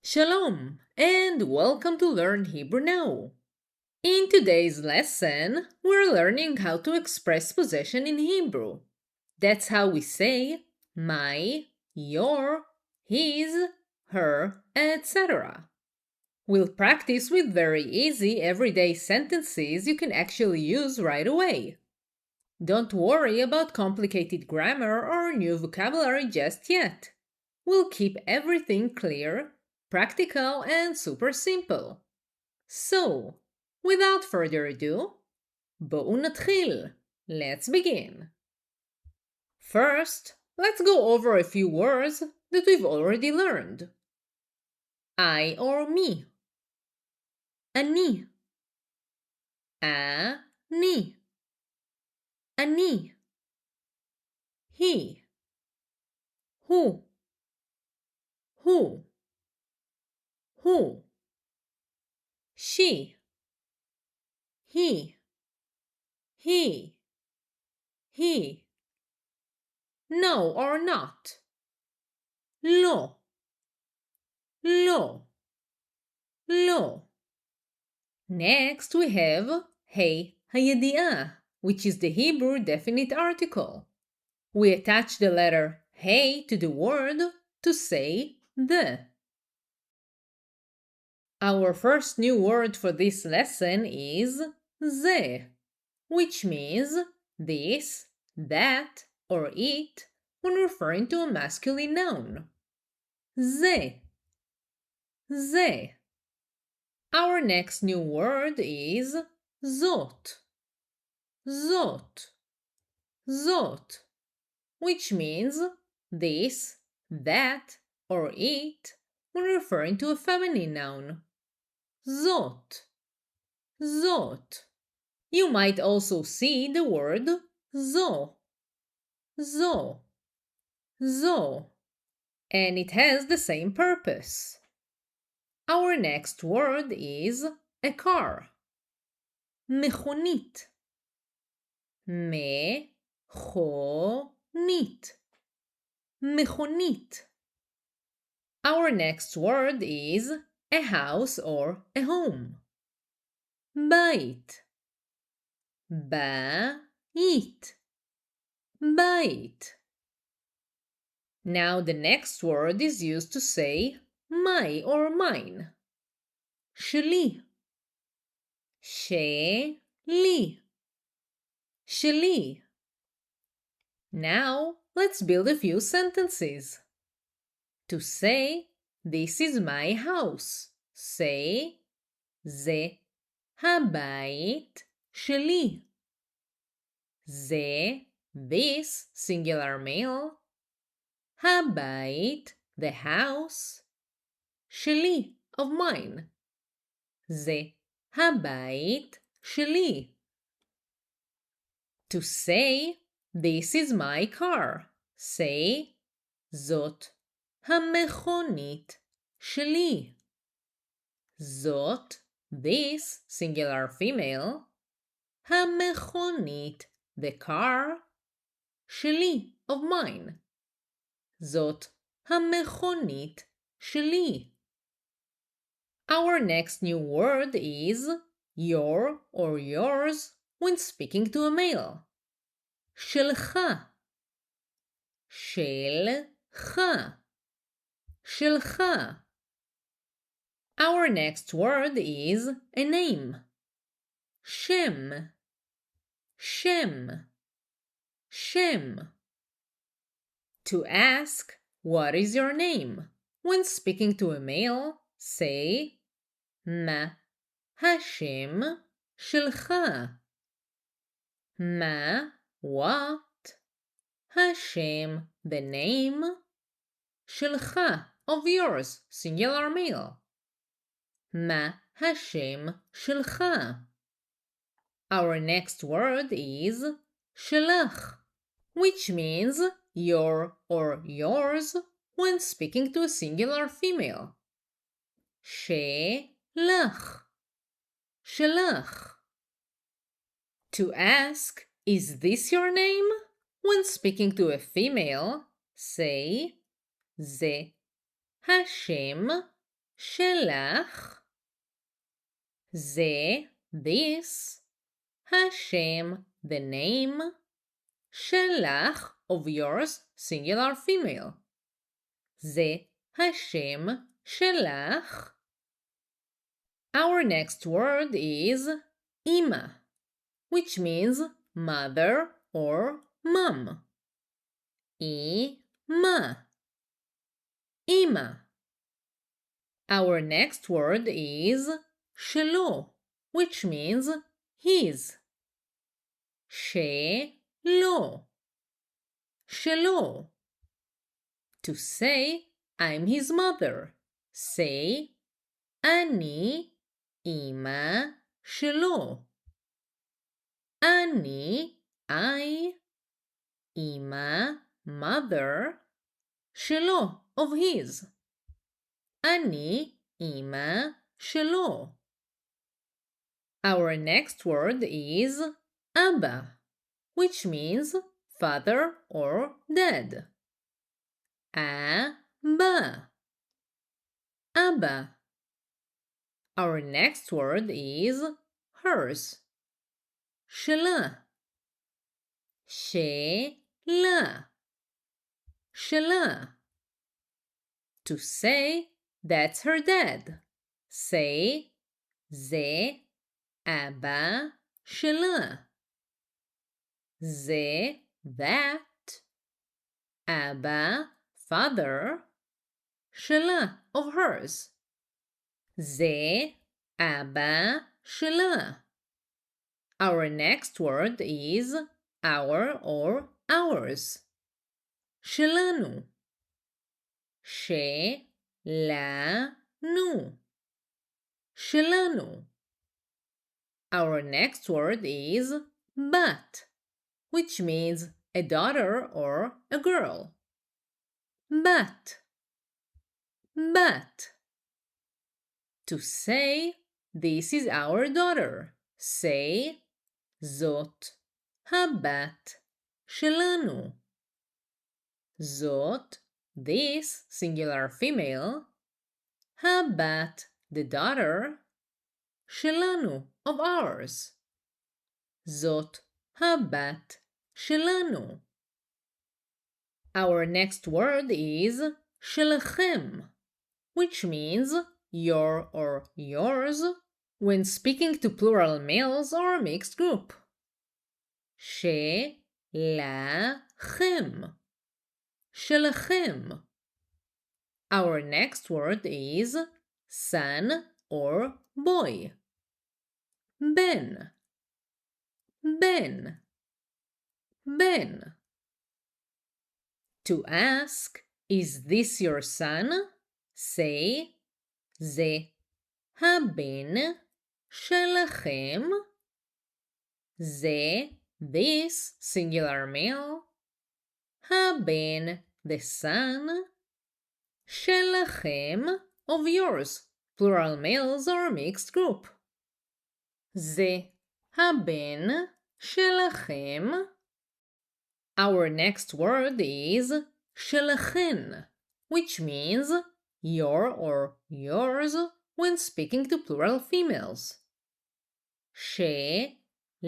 Shalom, and welcome to Learn Hebrew Now. In today's lesson, we're learning how to express possession in Hebrew. That's how we say my, your, his, her, etc. We'll practice with very easy everyday sentences you can actually use right away. Don't worry about complicated grammar or new vocabulary just yet. We'll keep everything clear, practical, and super simple. So, without further ado, בואו נתחיל. Let's begin. First, let's go over a few words that we've already learned. I or me. אני. אני. אני. He. הוא. הוא. She. He. No or not. לא. Next we have hey הידיעה, which is the Hebrew definite article. We attach the letter hey to the word to say the. Our first new word for this lesson is זה, which means this, that, or it when referring to a masculine noun. זה. Our next new word is זאת, which means this, that, or it when referring to a feminine noun. זאת. You might also see the word זו, and it has the same purpose. Our next word is a car. מכונית. מכונית. Our next word is a house or a home. בית. Now the next word is used to say my or mine. שלי. Now let's build a few sentences. To say this is my house, say זה הבית שלי. זה, this, singular male. הבית, the house. שלי, of mine. זה הבית שלי. To say this is my car, say זאת המכונית שלי. זאת, this, singular female. המכונית, the car. שלי, of mine. זאת המכונית שלי. Our next new word is your or yours when speaking to a male. שלך. Our next word is a name. שם. To ask, what is your name? When speaking to a male, say מה השם שלך? מה, what, השם, the name, שלך, of yours, singular male. מה השם שלך? Our next word is שלך, which means your or yours when speaking to a singular female. שלך. To ask, is this your name? When speaking to a female, say זה השם שלך. זה, this. השם, the name. שלך, of yours, singular female. זה השם שלך. Our next word is ima, which means mother or mom. Ima. Ima. Our next word is שלו, which means his. שלו. שלו. To say, I'm his mother. Say, אני אמא שלו. אני, I, אמא, mother, שלו, of his. אני אמא שלו. Our next word is אבא, which means father or dad. אבא. אבא. Our next word is hers. שלה. שלה. שלה. To say, that's her dad. Say, זה אבא שלה. זה, that. אבא, father. שלה, of hers. זה אבא שלה. Our next word is our or ours. שלנו. שלנו. שלנו. Our next word is בת, which means a daughter or a girl. בת. בת. To say, this is our daughter. Say, זאת הבת שלנו. זאת, this, singular female. הבת, the daughter. שלנו, of ours. זאת הבת שלנו. Our next word is שלכם, which means your or yours when speaking to plural males or mixed group. שלכם. שלכם. Our next word is son or boy. בן. בן. בן. To ask, is this your son? Say, זה הבן שלכם. זה, this, singular male. הבן, the son. שלכם, of yours, plural males or mixed group. זה הבן שלכם. Our next word is שלכן, which means your or yours when speaking to plural females. שלכן.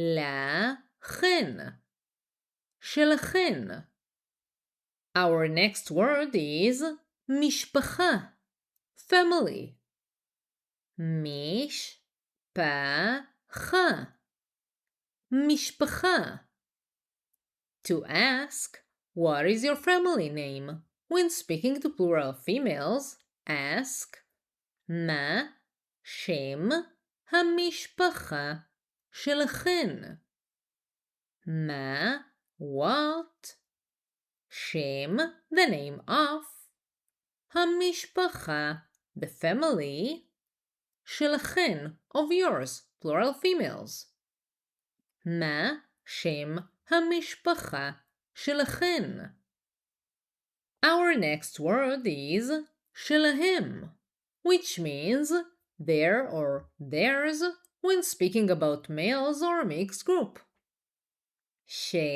שלכן. Our next word is משפחה, family. משפחה. משפחה. To ask, what is your family name? When speaking to plural females, ask, מה שם המשפחה שלכן? מה, what? שם, the name of. המשפחה, the family. שלכן, of yours, plural females. מה שם המשפחה שלכן? Our next word is שלהם, which means their or theirs when speaking about males or mixed group. שלהם.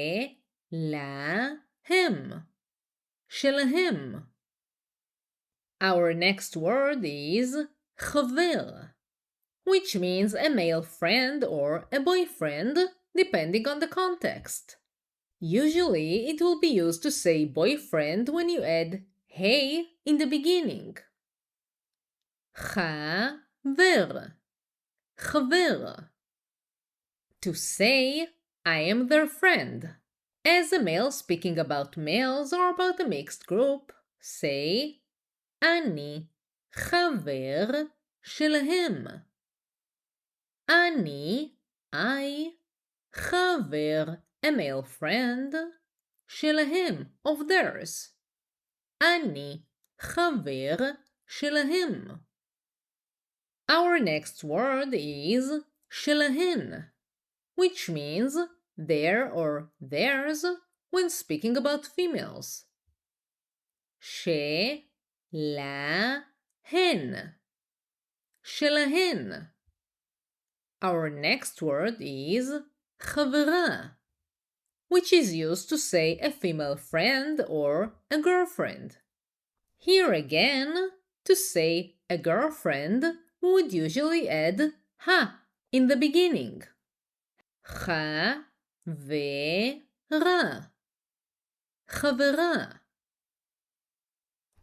שלהם. Our next word is חבר, which means a male friend or a boyfriend, depending on the context. Usually, it will be used to say boyfriend when you add hey in the beginning. חבר, חבר. To say I am their friend. As a male speaking about males or about a mixed group, say אני חבר שלהם. אני, I, חבר, a male friend, שלהם, of theirs. אני חבר שלהם. Our next word is שלהן, which means their or theirs when speaking about females. שלהן, שלהן. Our next word is חברה, which is used to say a female friend or a girlfriend. Here again, to say a girlfriend, we would usually add ha in the beginning. חברה, חברה.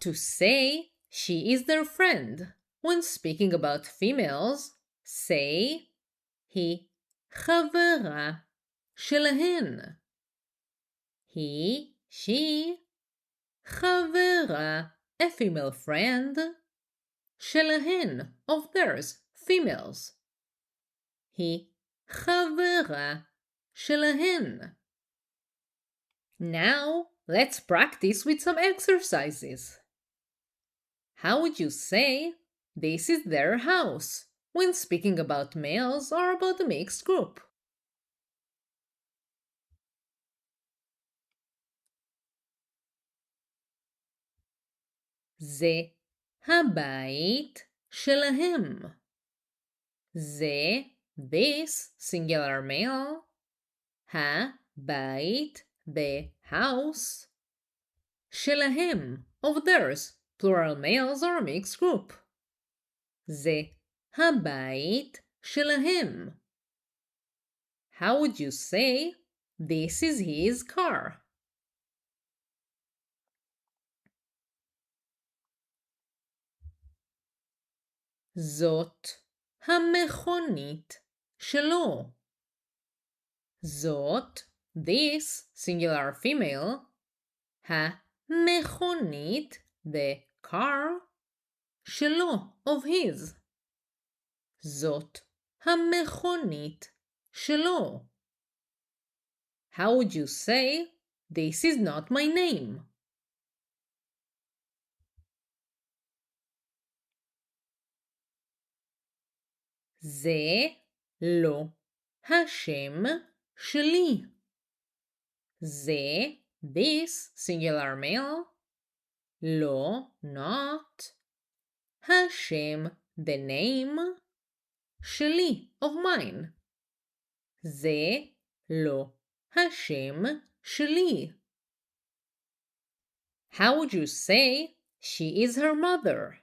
To say she is their friend, when speaking about females, say היא חברה שלהן. He, she, חברה, a female friend, שלהן, of theirs, females. היא חברה שלהן. Now, let's practice with some exercises. How would you say, this is their house, when speaking about males or about a mixed group? זה הבית שלהם. זה, this, singular male. הבית, the house. שלהם, of theirs, plural males or a mixed group. זה הבית שלהם. How would you say, this is his car? זאת המכונית שלו. זאת, this, singular female. המכונית, the car. שלו, of his. זאת המכונית שלו. How would you say, this is not my name? זה לא השם שלי. זה, this, singular male. לא, not. השם, the name. שלי, of mine. זה לא השם שלי. How would you say, she is her mother?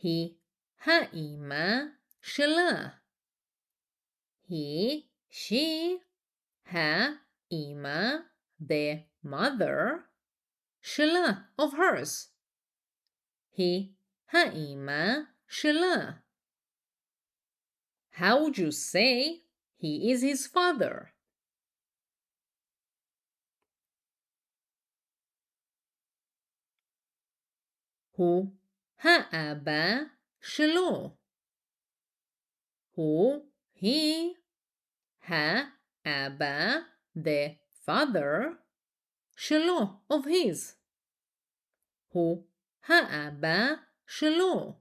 היא האמא שלה. היא, she, האמא, the mother, שלה, of hers. היא האמא שלה. How would you say, he is his father? הוא האבא שלו. הוא, he, האבא, the father, שלו, of his. הוא האבא שלו.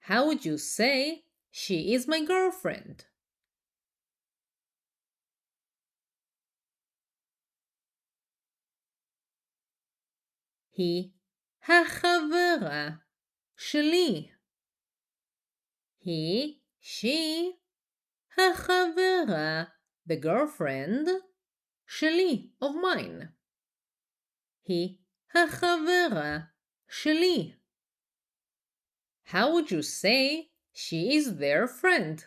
How would you say, she is my girlfriend? היא החברה שלי. היא, she, החברה the girlfriend שלי, of mine. היא החברה שלי. How would you say she is their friend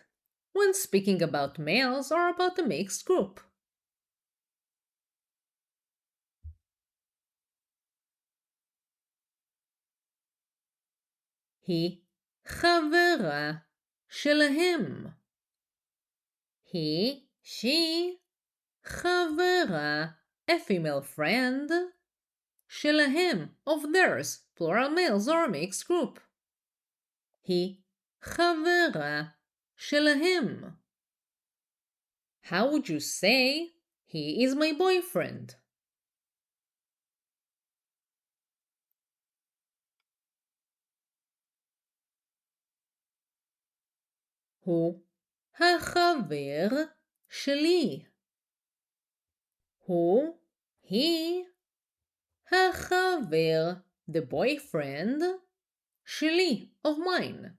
when speaking about males or about a mixed group? היא חברה שלהם. היא, she, חברה, a female friend, שלהם, of theirs, plural males or a mixed group. היא חברה שלהם. How would you say he is my boyfriend? הוא החבר שלי. הוא, he, החבר, the boyfriend, שלי, of mine.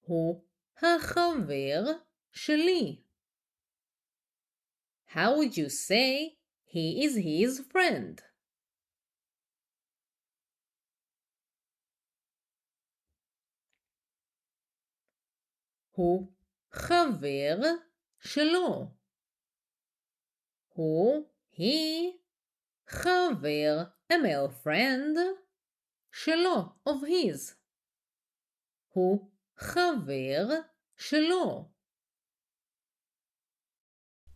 הוא החבר שלי. How would you say he is his friend? הוא חבר שלו. הוא, he, חבר, a male friend, שלו, of his. הוא חבר שלו.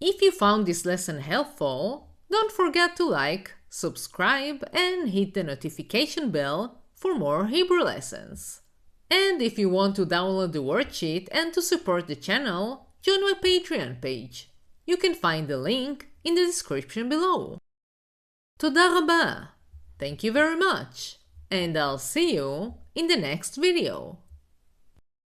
If you found this lesson helpful, don't forget to like, subscribe, and hit the notification bell for more Hebrew lessons. And if you want to download the worksheet and to support the channel, join my Patreon page. You can find the link in the description below. תודה רבה. Thank you very much. And I'll see you in the next video.